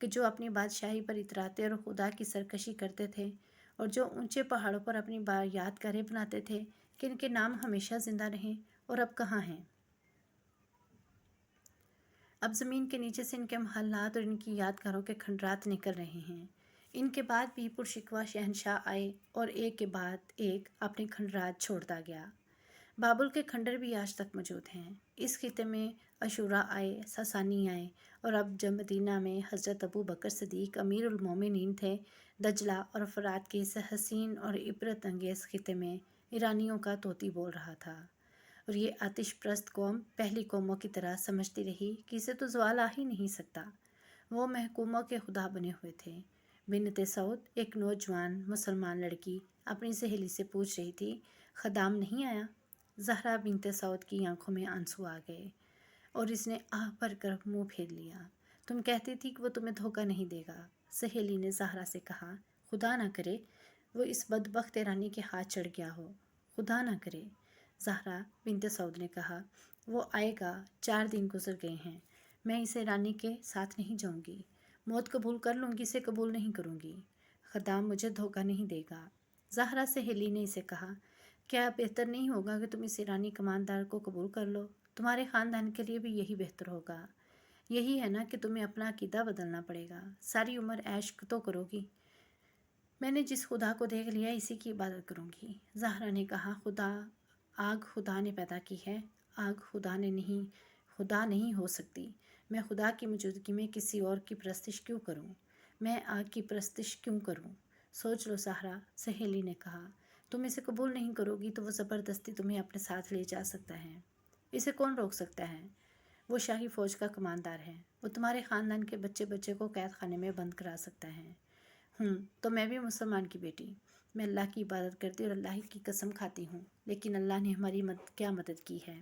کہ جو اپنی بادشاہی پر اتراتے اور خدا کی سرکشی کرتے تھے اور جو اونچے پہاڑوں پر اپنی یادگاریں بناتے تھے کہ ان کے نام ہمیشہ زندہ رہیں، اور اب کہاں ہیں؟ اب زمین کے نیچے سے ان کے محلات اور ان کی یادگاروں کے کھنڈرات نکل رہے ہیں۔ ان کے بعد بھی پرشکوہ شہنشاہ آئے اور ایک کے بعد ایک اپنے کھنڈرات چھوڑتا گیا۔ بابل کے کھنڈر بھی آج تک موجود ہیں۔ اس خطے میں اشورا آئے، ساسانی آئے، اور اب جب مدینہ میں حضرت ابو بکر صدیق امیر المومنین تھے، دجلہ اور فرات کے اس حسین اور عبرت انگیز خطے میں ایرانیوں کا طوطی بول رہا تھا، اور یہ آتش پرست قوم پہلی قوموں کی طرح سمجھتی رہی کہ اسے تو زوال آ ہی نہیں سکتا۔ وہ محکوموں کے خدا بنے ہوئے تھے۔ بنت سعود، ایک نوجوان مسلمان لڑکی، اپنی سہیلی سے پوچھ رہی تھی، خدام نہیں آیا؟ زہرا بنت سعود کی آنکھوں میں آنسو آ گئے اور اس نے آہ بھر کر منہ پھیر لیا۔ تم کہتی تھی کہ وہ تمہیں دھوکہ نہیں دے گا، سہیلی نے زہرا سے کہا۔ خدا نہ کرے وہ اس بدبخت ایرانی کے ہاتھ چڑھ گیا ہو، خدا نہ کرے۔ زہرا بنت سعود نے کہا، وہ آئے گا، 4 دن گزر گئے ہیں، میں اس ایرانی کے ساتھ نہیں جاؤں گی، موت قبول کر لوں گی، اسے قبول نہیں کروں گی، خدام مجھے دھوکہ نہیں دے گا۔ زہرا سہیلی نے اسے کہا، کیا بہتر نہیں ہوگا کہ تم اس ایرانی کماندار کو قبول کر لو؟ تمہارے خاندان کے لیے بھی یہی بہتر ہوگا۔ یہی ہے نا کہ تمہیں اپنا عقیدہ بدلنا پڑے گا، ساری عمر عیش تو کرو گی۔ میں نے جس خدا کو دیکھ لیا اسی کی عبادت کروں گی۔ زہرا نے کہا، آگ خدا نے پیدا کی ہے، آگ خدا نہیں ہو سکتی۔ میں خدا کی موجودگی میں کسی اور کی پرستش کیوں کروں؟ میں آگ کی پرستش کیوں کروں؟ سوچ لو زہرا، سہیلی نے کہا، تم اسے قبول نہیں کرو گی تو وہ زبردستی تمہیں اپنے ساتھ لے جا سکتا ہے۔ اسے کون روک سکتا ہے؟ وہ شاہی فوج کا کماندار ہے، وہ تمہارے خاندان کے بچے کو قید خانے میں بند کرا سکتا ہے۔ تو میں بھی مسلمان کی بیٹی، میں اللہ کی عبادت کرتی اور اللہ کی قسم کھاتی ہوں، لیکن اللہ نے ہماری کیا مدد کی ہے؟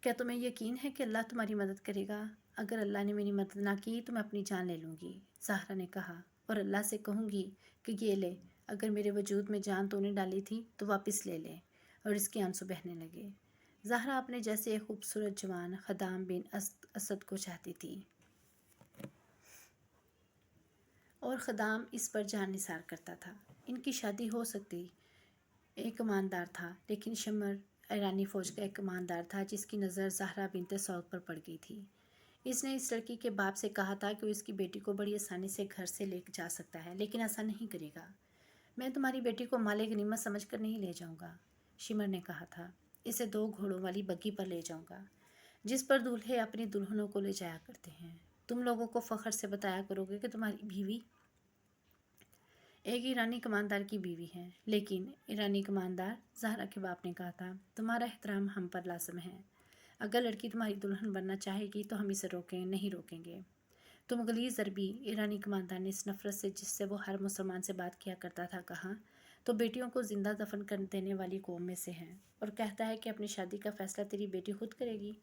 کیا تمہیں یقین ہے کہ اللہ تمہاری مدد کرے گا؟ اگر اللہ نے میری مدد نہ کی تو میں اپنی جان لے لوں گی، زہرا نے کہا، اور اللہ سے کہوں گی کہ یہ لے، اگر میرے وجود میں جان تو نے ڈالی تھی تو واپس لے لے، اور اس کے آنسو بہنے لگے۔ زہرا اپنے جیسے ایک خوبصورت جوان خدام بن اسد کو چاہتی تھی، اور خدام اس پر جان نثار کرتا تھا۔ ان کی شادی ہو سکتی۔ ایک کماندار تھا، لیکن شمر ایرانی فوج کا ایک کماندار تھا جس کی نظر زہرا بنت سعود پر پڑ گئی تھی۔ اس نے اس لڑکی کے باپ سے کہا تھا کہ وہ اس کی بیٹی کو بڑی آسانی سے گھر سے لے جا سکتا ہے، لیکن ایسا نہیں کرے گا۔ میں تمہاری بیٹی کو مال غنیمت سمجھ کر نہیں لے جاؤں گا، شمر نے کہا تھا، اسے 2 گھوڑوں والی بگھی پر لے جاؤں گا، جس پر دولہے اپنی دلہنوں کو لے جایا کرتے ہیں۔ تم لوگوں کو فخر سے بتایا کرو گے کہ تمہاری بیوی ایک ایرانی کماندار کی بیوی ہے۔ لیکن ایرانی کماندار، زہرا کے باپ نے کہا تھا، تمہارا احترام ہم پر لازم ہے۔ اگر لڑکی تمہاری دلہن بننا چاہے گی تو ہم اسے نہیں روکیں گے۔ تم غلیظ عربی، ایرانی کماندار نے اس نفرت سے جس سے وہ ہر مسلمان سے بات کیا کرتا تھا کہا، تو بیٹیوں کو زندہ دفن کر دینے والی قوم میں سے ہے، اور کہتا ہے کہ اپنی شادی کا فیصلہ تیری بیٹی خود کرے گی۔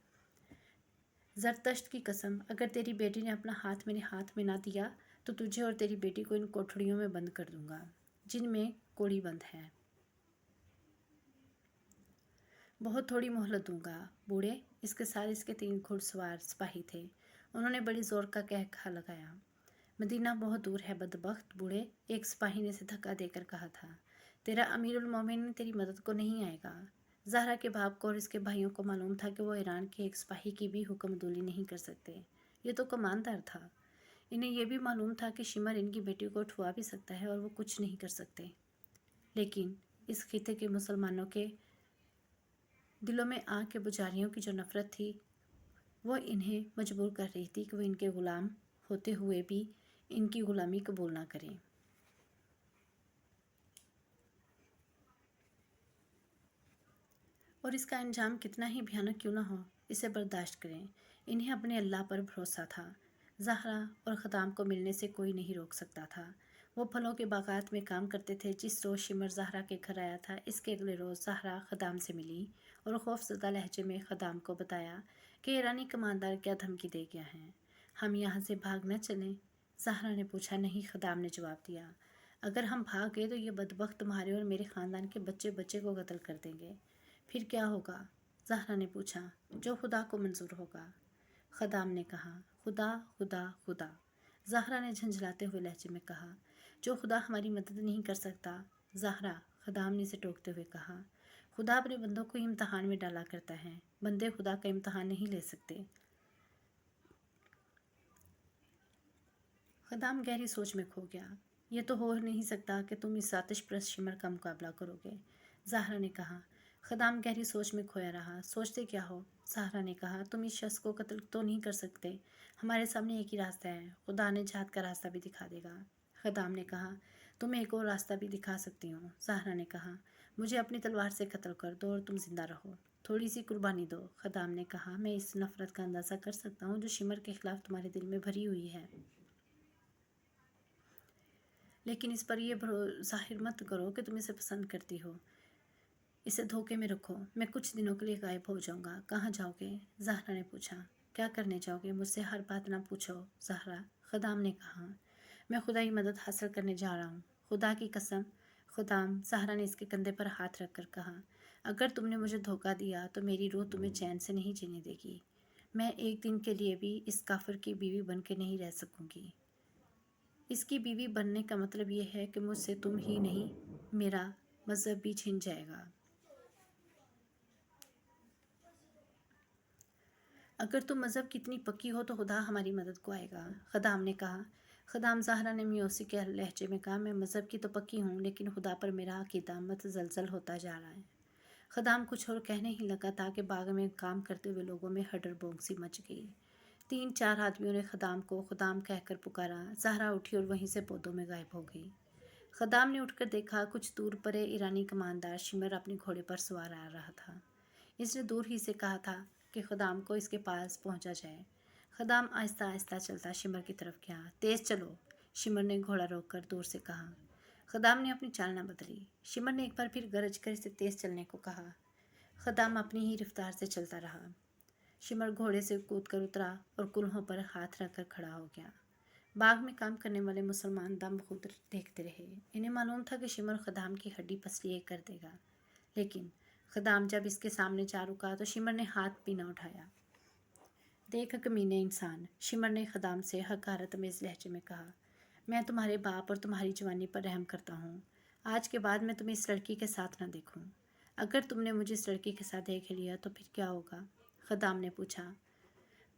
زرتشت کی قسم، اگر تیری بیٹی نے اپنا ہاتھ میرے ہاتھ میں نہ دیا تو تجھے اور تیری بیٹی کو ان کوٹھڑیوں میں بند کر دوں گا جن میں کوڑی بند ہے۔ بہت تھوڑی مہلت دوں گا، بوڑھے۔ اس کے ساتھ اس کے 3 گھڑ سوار سپاہی تھے۔ انہوں نے بڑی زور کا کہا لگایا، مدینہ بہت دور ہے بدبخت بوڑھے، ایک سپاہی نے اسے دھکا دے کر کہا تھا، تیرا امیر المومنین تیری مدد کو نہیں آئے گا۔ زہرا کے باپ کو اور اس کے بھائیوں کو معلوم تھا کہ وہ ایران کے ایک سپاہی کی بھی حکم دولی نہیں کر سکتے، یہ تو کماندار تھا۔ انہیں یہ بھی معلوم تھا کہ شمر ان کی بیٹی کو اٹھوا بھی سکتا ہے اور وہ کچھ نہیں کر سکتے، لیکن اس خطے کے مسلمانوں کے دلوں میں آگ کے پجاریوں کی جو نفرت تھی وہ انہیں مجبور کر رہی تھی کہ وہ ان کے غلام ہوتے ہوئے بھی ان کی غلامی قبول نہ کریں۔ اور اس کا انجام کتنا ہی بھیانک کیوں نہ ہو، اسے برداشت کریں۔ انہیں اپنے اللہ پر بھروسہ تھا۔ زہرا اور خدام کو ملنے سے کوئی نہیں روک سکتا تھا۔ وہ پھلوں کے باغات میں کام کرتے تھے۔ جس روز شمر زہرا کے گھر آیا تھا، اس کے اگلے روز زہرا خدام سے ملی اور خوف زدہ لہجے میں خدام کو بتایا کہ ایرانی کماندار کیا دھمکی دے گیا ہے۔ ہم یہاں سے بھاگ نہ چلیں؟ زہرا نے پوچھا۔ نہیں، خدام نے جواب دیا، اگر ہم بھاگ گئے تو یہ بدبخت تمہارے اور میرے خاندان کے بچے کو قتل کر دیں گے۔ پھر کیا ہوگا؟ زہرا نے پوچھا۔ جو خدا کو منظور ہوگا، خدام نے کہا۔ خدا خدا خدا، زہرا نے جھنجھلاتے ہوئے لہجے میں کہا۔ جو خدا ہماری مدد نہیں کر سکتا زہرا، خدام نے اسے ٹوکتے ہوئے کہا۔ خدا اپنے بندوں کو امتحان میں ڈالا کرتا ہے، بندے خدا کا امتحان نہیں لے سکتے۔ خدام گہری سوچ میں کھو گیا۔ یہ تو ہو نہیں سکتا کہ تم اس آتش پرست شمر کا مقابلہ کرو گے، زہرا نے کہا۔ خدام گہری سوچ میں کھویا رہا۔ سوچتے کیا ہو؟ زہرا نے کہا۔ تم اس شخص کو قتل تو نہیں کر سکتے، ہمارے سامنے ایک ہی راستہ ہے، خدا نے جہاد کا راستہ بھی دکھا دے گا۔ خدام نے کہا۔ تم ایک اور راستہ بھی دکھا سکتی ہوں، زہرا نے کہا۔ مجھے اپنی تلوار سے قتل کر دو اور تم زندہ رہو، تھوڑی سی قربانی دو، خدام نے کہا۔ میں اس نفرت کا اندازہ کر سکتا ہوں جو شمر کے خلاف تمہارے دل میں بھری ہوئی ہے، لیکن اس پر یہ ظاہر مت کرو کہ تم اسے پسند کرتی ہو، اسے دھوکے میں رکھو۔ میں کچھ دنوں کے لیے غائب ہو جاؤں گا۔ کہاں جاؤ گے؟ زہرا نے پوچھا۔ کیا کرنے جاؤ گے؟ مجھ سے ہر بات نہ پوچھو زہرا، خدام نے کہا۔ میں خدائی مدد حاصل کرنے جا رہا ہوں، خدا کی قسم۔ خدام، زہرا نے اس کے کندھے پر ہاتھ رکھ کر کہا، اگر تم نے مجھے دھوکہ دیا تو میری روح تمہیں چین سے نہیں جینے دے گی۔ میں ایک دن کے لیے بھی اس کافر کی بیوی بن کے نہیں رہ سکوں گی۔ اس کی بیوی بننے کا مطلب یہ ہے کہ مجھ سے تم ہی نہیں میرا مذہب بھی چھن جائے گا۔ اگر تم مذہب کی اتنی پکی ہو تو خدا ہماری مدد کو آئے گا، خدام نے کہا۔ خدام، زہرا نے میوسی کے لہجے میں کہا، میں مذہب کی تو پکی ہوں لیکن خدا پر میرا عقیدہ متزلزل ہوتا جا رہا ہے۔ خدام کچھ اور کہنے ہی لگا تھا کہ باغ میں کام کرتے ہوئے لوگوں میں ہڈر بونگ سی مچ گئی۔ 3-4 آدمیوں نے خدام کو خدام کہہ کر پکارا۔ زہرا اٹھی اور وہیں سے پودوں میں غائب ہو گئی۔ خدام نے اٹھ کر دیکھا، کچھ دور پر ایرانی کماندار شمر اپنے گھوڑے پر سوار آ رہا تھا۔ اس نے دور ہی سے کہا تھا کہ خدام کو اس کے پاس پہنچا جائے۔ خدام آہستہ آہستہ چلتا شمر کی طرف گیا۔ تیز چلو، شمر نے گھوڑا روک کر دور سے کہا۔ خدام نے اپنی چال نہ بدلی۔ شمر نے ایک بار پھر گرج کر اسے تیز چلنے کو کہا۔ خدام اپنی ہی رفتار سے چلتا رہا۔ شمر گھوڑے سے کود کر اترا اور کلہوں پر ہاتھ رکھ کر کھڑا ہو گیا۔ باغ میں کام کرنے والے مسلمان دم خود دیکھتے رہے۔ انہیں معلوم تھا کہ شمر خدام کی ہڈی پسلی ایک کر دے گا، لیکن خدام جب اس کے سامنے جا رکا تو شمر نے ہاتھ بھی نہ اٹھایا۔ دیکھ کمینے انسان، شمر نے خدام سے حقارت آمیز لہجے میں کہا، میں تمہارے باپ اور تمہاری جوانی پر رحم کرتا ہوں۔ آج کے بعد میں تمہیں اس لڑکی کے ساتھ نہ دیکھوں۔ اگر تم نے مجھے اس لڑکی کے ساتھ دیکھ لیا تو پھر کیا ہوگا؟ خدام نے پوچھا۔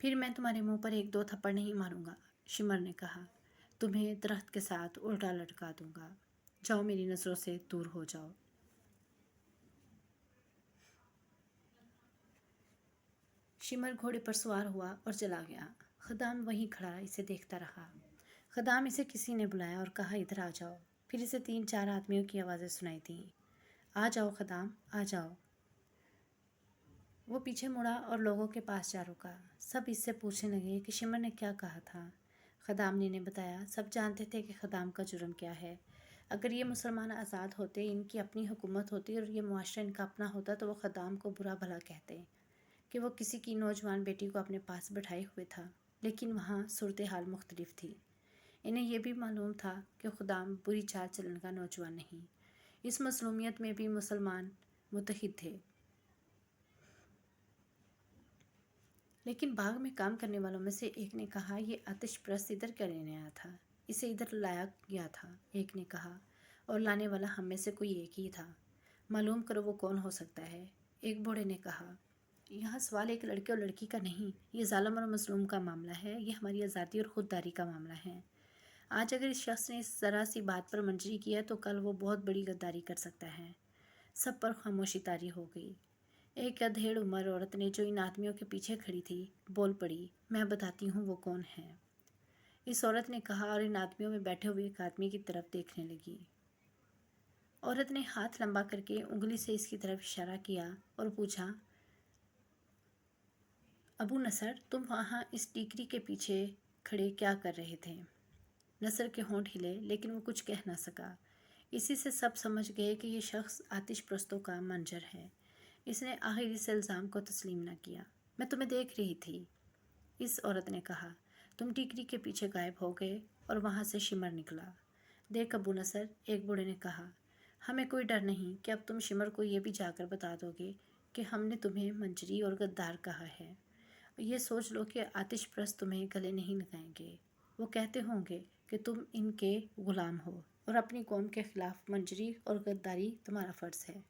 پھر میں تمہارے منہ پر 1-2 تھپڑ نہیں ماروں گا، شمر نے کہا۔ تمہیں درخت کے ساتھ الٹا لٹکا دوں گا۔ جاؤ، میری نظروں سے دور ہو جاؤ۔ شمر گھوڑے پر سوار ہوا اور چلا گیا۔ خدام وہیں کھڑا اسے دیکھتا رہا۔ خدام، اسے کسی نے بلایا اور کہا، ادھر آ جاؤ۔ پھر اسے 3-4 آدمیوں کی آوازیں سنائی دیں۔ آ جاؤ خدام، آ جاؤ۔ وہ پیچھے مڑا اور لوگوں کے پاس جا رکا۔ سب اس سے پوچھنے لگے کہ شمر نے کیا کہا تھا۔ خدام نے انہیں بتایا۔ سب جانتے تھے کہ خدام کا جرم کیا ہے۔ اگر یہ مسلمان آزاد ہوتے، ان کی اپنی حکومت ہوتی اور یہ معاشرہ ان کا اپنا ہوتا تو وہ خدام کو برا بھلا کہتے کہ وہ کسی کی نوجوان بیٹی کو اپنے پاس بٹھائے ہوئے تھا، لیکن وہاں صورتحال مختلف تھی۔ انہیں یہ بھی معلوم تھا کہ خدام بری چال چلن کا نوجوان نہیں۔ اس مظلومیت میں بھی مسلمان متحد تھے۔ لیکن باغ میں کام کرنے والوں میں سے ایک نے کہا، یہ آتش پرست ادھر کیا لینے آیا تھا؟ اسے ادھر لایا گیا تھا، ایک نے کہا، اور لانے والا ہم میں سے کوئی ایک ہی تھا۔ معلوم کرو وہ کون ہو سکتا ہے، ایک بوڑھے نے کہا۔ یہاں سوال ایک لڑکے اور لڑکی کا نہیں، یہ ظالم اور مظلوم کا معاملہ ہے، یہ ہماری آزادی اور خودداری کا معاملہ ہے۔ آج اگر اس شخص نے اس ذرا سی بات پر منجری کی ہے تو کل وہ بہت بڑی غداری کر سکتا ہے۔ سب پر خاموشی طاری ہو گئی۔ ایک ادھیڑ عمر عورت نے جو ان آدمیوں کے پیچھے کھڑی تھی بول پڑی، میں بتاتی ہوں وہ کون ہے، اس عورت نے کہا، اور ان آدمیوں میں بیٹھے ہوئے ایک آدمی کی طرف دیکھنے لگی۔ عورت نے ہاتھ لمبا کر کے انگلی سے اس کی طرف اشارہ کیا اور پوچھا، ابو نصر، تم وہاں اس ٹیکری کے پیچھے کھڑے کیا کر رہے تھے؟ نصر کے ہونٹ ہلے لیکن وہ کچھ کہہ نہ سکا۔ اسی سے سب سمجھ گئے کہ یہ شخص آتش پرستوں کا منجر ہے۔ اس نے آخر اس الزام کو تسلیم نہ کیا۔ میں تمہیں دیکھ رہی تھی، اس عورت نے کہا، تم ٹیکری کے پیچھے غائب ہو گئے اور وہاں سے شمر نکلا۔ دیکھ ابو نصر، ایک بوڑھے نے کہا، ہمیں کوئی ڈر نہیں کہ اب تم شمر کو یہ بھی جا کر بتا دو گے کہ ہم نے تمہیں منجری اور غدار کہا ہے۔ یہ سوچ لو کہ آتش پرست تمہیں گلے نہیں لگائیں گے۔ وہ کہتے ہوں گے کہ تم ان کے غلام ہو اور اپنی قوم کے خلاف منجری اور غداری تمہارا فرض ہے۔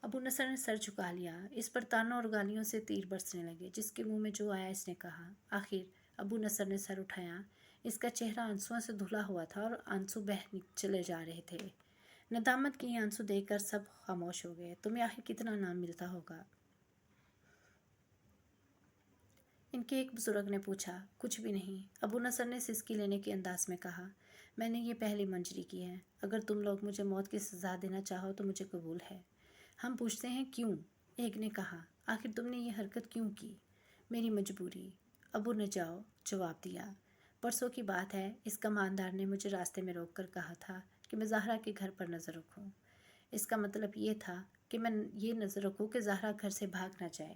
ابو نصر نے سر جھکا لیا۔ اس پر تانوں اور گالیوں سے تیر برسنے لگے۔ جس کے منہ میں جو آیا اس نے کہا۔ آخر ابو نصر نے سر اٹھایا۔ اس کا چہرہ آنسوؤں سے دھلا ہوا تھا اور آنسو بہہ چلے جا رہے تھے۔ ندامت کے یہ آنسو دیکھ کر سب خاموش ہو گئے۔ تمہیں آخر کتنا انعام ملتا ہوگا؟ ان کے ایک بزرگ نے پوچھا۔ کچھ بھی نہیں، ابو نصر نے سسکی لینے کے انداز میں کہا۔ میں نے یہ پہلی منجری کی ہے۔ اگر تم لوگ مجھے موت کی سزا دینا چاہو تو مجھے قبول ہے۔ ہم پوچھتے ہیں کیوں؟ ایک نے کہا۔ آخر تم نے یہ حرکت کیوں کی؟ میری مجبوری، ابو نے جواب دیا۔ پرسوں کی بات ہے، اس کماندار نے مجھے راستے میں روک کر کہا تھا کہ میں زہرا کے گھر پر نظر رکھوں۔ اس کا مطلب یہ تھا کہ میں یہ نظر رکھوں کہ زہرا گھر سے بھاگ نہ جائے،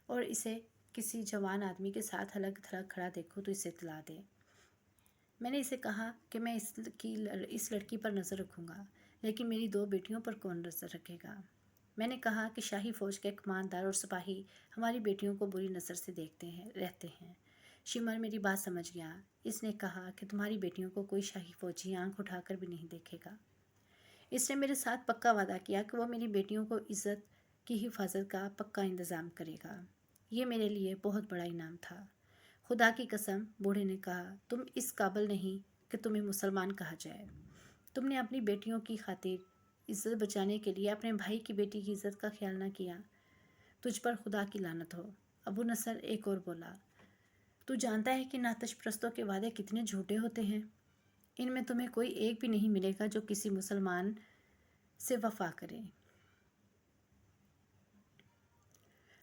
اور اسے کسی جوان آدمی کے ساتھ الگ تھلگ کھڑا دیکھوں تو اسے اطلاع دے۔ میں نے اسے کہا کہ میں اس لڑکی پر نظر رکھوں گا، لیکن میری 2 بیٹیوں پر کون نظر رکھے گا؟ میں نے کہا کہ شاہی فوج کے کماندار اور سپاہی ہماری بیٹیوں کو بری نظر سے دیکھتے رہتے ہیں۔ شمر میری بات سمجھ گیا۔ اس نے کہا کہ تمہاری بیٹیوں کو کوئی شاہی فوجی آنکھ اٹھا کر بھی نہیں دیکھے گا۔ اس نے میرے ساتھ پکا وعدہ کیا کہ وہ میری بیٹیوں کو عزت کی حفاظت کا پکا انتظام کرے گا۔ یہ میرے لیے بہت بڑا انعام تھا۔ خدا کی قسم، بوڑھے نے کہا، تم اس قابل نہیں کہ تمہیں مسلمان کہا جائے۔ تم نے اپنی بیٹیوں کی خاطر عزت بچانے کے لیے اپنے بھائی کی بیٹی کی عزت کا خیال نہ کیا۔ تجھ پر خدا کی لعنت ہو۔ ابو نصر ایک اور بولا۔ تو جانتا ہے کہ آتش پرستوں کے وعدے کتنے جھوٹے ہوتے ہیں۔ ان میں تمہیں کوئی ایک بھی نہیں ملے گا جو کسی مسلمان سے وفا کرے۔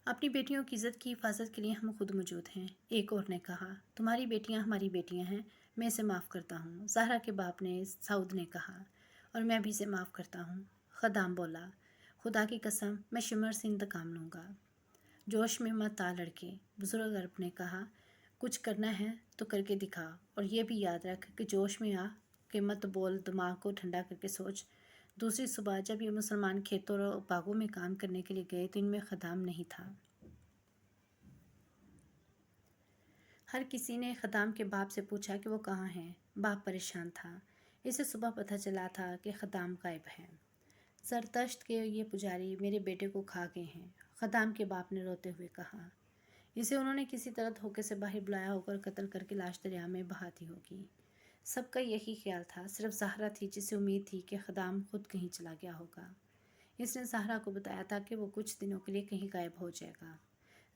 اپنی بیٹیوں کی عزت کی حفاظت کے لیے ہم خود موجود ہیں۔ ایک اور نے کہا۔ تمہاری بیٹیاں ہماری بیٹیاں ہیں، میں اسے معاف کرتا ہوں، زہرا کے باپ نے سعود نے کہا، اور میں بھی اسے معاف کرتا ہوں۔ خدام بولا۔ خدا کی قسم، میں شمر سے انتقام لوں گا۔ جوش میں مت آ لڑکے، بزرگ عرب نے کہا۔ کچھ کرنا ہے تو کر کے دکھا، اور یہ بھی یاد رکھ کہ جوش میں آ کے مت بول، دماغ کو ٹھنڈا کر کے سوچ۔ دوسری صبح جب یہ مسلمان کھیتوں اور باغوں میں کام کرنے کے لیے گئے تو ان میں خدام نہیں تھا۔ ہر کسی نے خدام کے باپ سے پوچھا کہ وہ کہاں ہیں۔ باپ پریشان تھا۔ اسے صبح پتہ چلا تھا کہ خدام غائب ہے۔ زرتشت کے یہ پجاری میرے بیٹے کو کھا گئے ہیں، خدام کے باپ نے روتے ہوئے کہا۔ اسے انہوں نے کسی طرح دھوکے سے باہر بلایا ہوگا اور قتل کر کے لاش دریا میں بہا دی ہوگی۔ سب کا یہی خیال تھا، صرف زہرا تھی جسے امید تھی کہ خدام خود کہیں چلا گیا ہوگا۔ اس نے زہرا کو بتایا تھا کہ وہ کچھ دنوں کے لیے کہیں غائب ہو جائے گا۔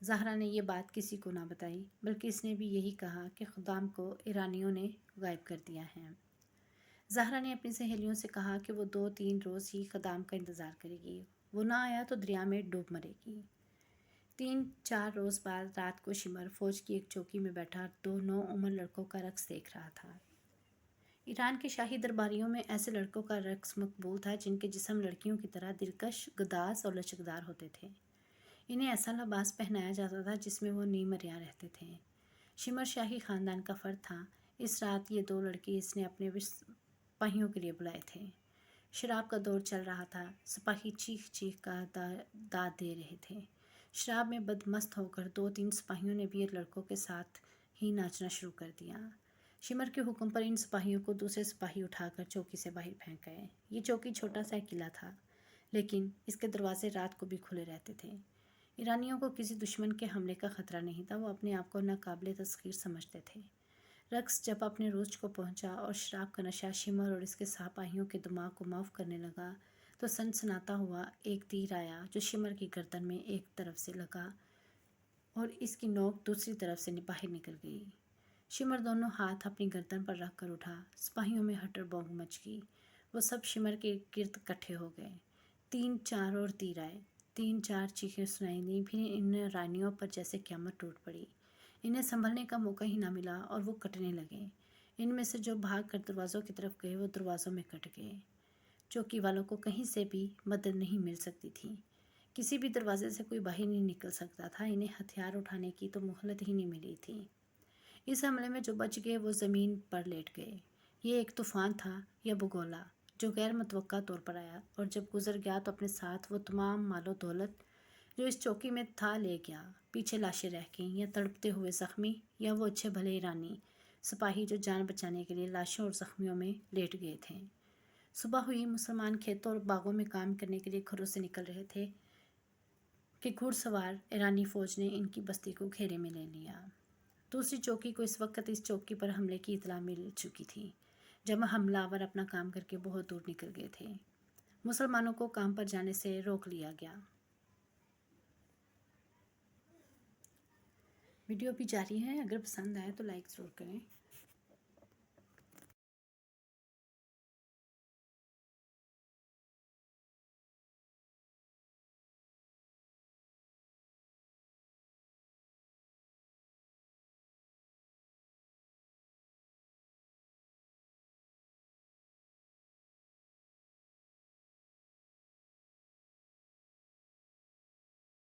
زہرا نے یہ بات کسی کو نہ بتائی، بلکہ اس نے بھی یہی کہا کہ خدام کو ایرانیوں نے غائب کر دیا ہے۔ زہرا نے اپنی سہیلیوں سے کہا کہ وہ 2-3 روز ہی خدام کا انتظار کرے گی، وہ نہ آیا تو دریا میں ڈوب مرے گی۔ 3-4 روز بعد رات کو شمر فوج کی ایک چوکی میں بیٹھا 2 نوعمر لڑکوں کا رقص دیکھ رہا تھا۔ ایران کے شاہی درباریوں میں ایسے لڑکوں کا رقص مقبول تھا جن کے جسم لڑکیوں کی طرح دلکش، گداز اور لچکدار ہوتے تھے۔ انہیں ایسا لباس پہنایا جاتا تھا جس میں وہ نیم عریاں رہتے تھے۔ شمر شاہی خاندان کا فرد تھا۔ اس رات یہ 2 لڑکے اس نے اپنے سپاہیوں کے لیے بلائے تھے۔ شراب کا دور چل رہا تھا۔ سپاہی چیخ چیخ کا داد دے رہے تھے۔ شراب میں بدمست ہو کر 2-3 سپاہیوں نے بھی لڑکوں کے ساتھ ہی ناچنا شروع کر دیا۔ شمر کے حکم پر ان سپاہیوں کو دوسرے سپاہی اٹھا کر چوکی سے باہر پھینک گئے۔ یہ چوکی چھوٹا سا قلعہ تھا، لیکن اس کے دروازے رات کو بھی کھلے رہتے تھے۔ ایرانیوں کو کسی دشمن کے حملے کا خطرہ نہیں تھا، وہ اپنے آپ کو ناقابل تسخیر سمجھتے تھے۔ رقص جب اپنے روج کو پہنچا اور شراب کا نشہ شمر اور اس کے سپاہیوں کے دماغ کو معاف کرنے لگا تو سنسناتا ہوا ایک تیر آیا جو شمر کی گردن میں ایک طرف سے لگا اور اس کی نوک دوسری طرف سے باہر نکل گئی۔ شمر دونوں ہاتھ اپنی گردن پر رکھ کر اٹھا۔ سپاہیوں میں ہٹر بونگ مچ گئی۔ وہ سب شمر کے گرد اکٹھے ہو گئے۔ 3-4 اور تیر آئے۔ 3-4 چیخیں سنائی دیں، پھر ان رانیوں پر جیسے قیامت ٹوٹ پڑی۔ انہیں سنبھلنے کا موقع ہی نہ ملا اور وہ کٹنے لگے۔ ان میں سے جو بھاگ کر دروازوں کی طرف گئے وہ دروازوں میں کٹ گئے۔ چوکی والوں کو کہیں سے بھی مدد نہیں مل سکتی تھی۔ کسی بھی دروازے سے کوئی باہر نہیں نکل سکتا تھا۔ انہیں ہتھیار اٹھانے کی تو مہلت ہی نہیں ملی تھی۔ اس حملے میں جو بچ گئے وہ زمین پر لیٹ گئے۔ یہ ایک طوفان تھا یا بگولا جو غیر متوقع طور پر آیا، اور جب گزر گیا تو اپنے ساتھ وہ تمام مال و دولت جو اس چوکی میں تھا لے گیا۔ پیچھے لاشیں رہ گئیں، یا تڑپتے ہوئے زخمی، یا وہ اچھے بھلے ایرانی سپاہی جو جان بچانے کے لیے لاشوں اور زخمیوں میں لیٹ گئے تھے۔ صبح ہوئی، مسلمان کھیتوں اور باغوں میں کام کرنے کے لیے گھروں سے نکل رہے تھے کہ گھڑ سوار ایرانی فوج نے ان کی بستی کو گھیرے میں لے لیا۔ دوسری چوکی کو اس وقت اس چوکی پر حملے کی اطلاع مل چکی تھی، جب حملہ آور اپنا کام کر کے بہت دور نکل گئے تھے۔ مسلمانوں کو کام پر جانے سے روک لیا گیا۔ ویڈیو بھی جاری ہے، اگر پسند آئے تو لائک ضرور کریں۔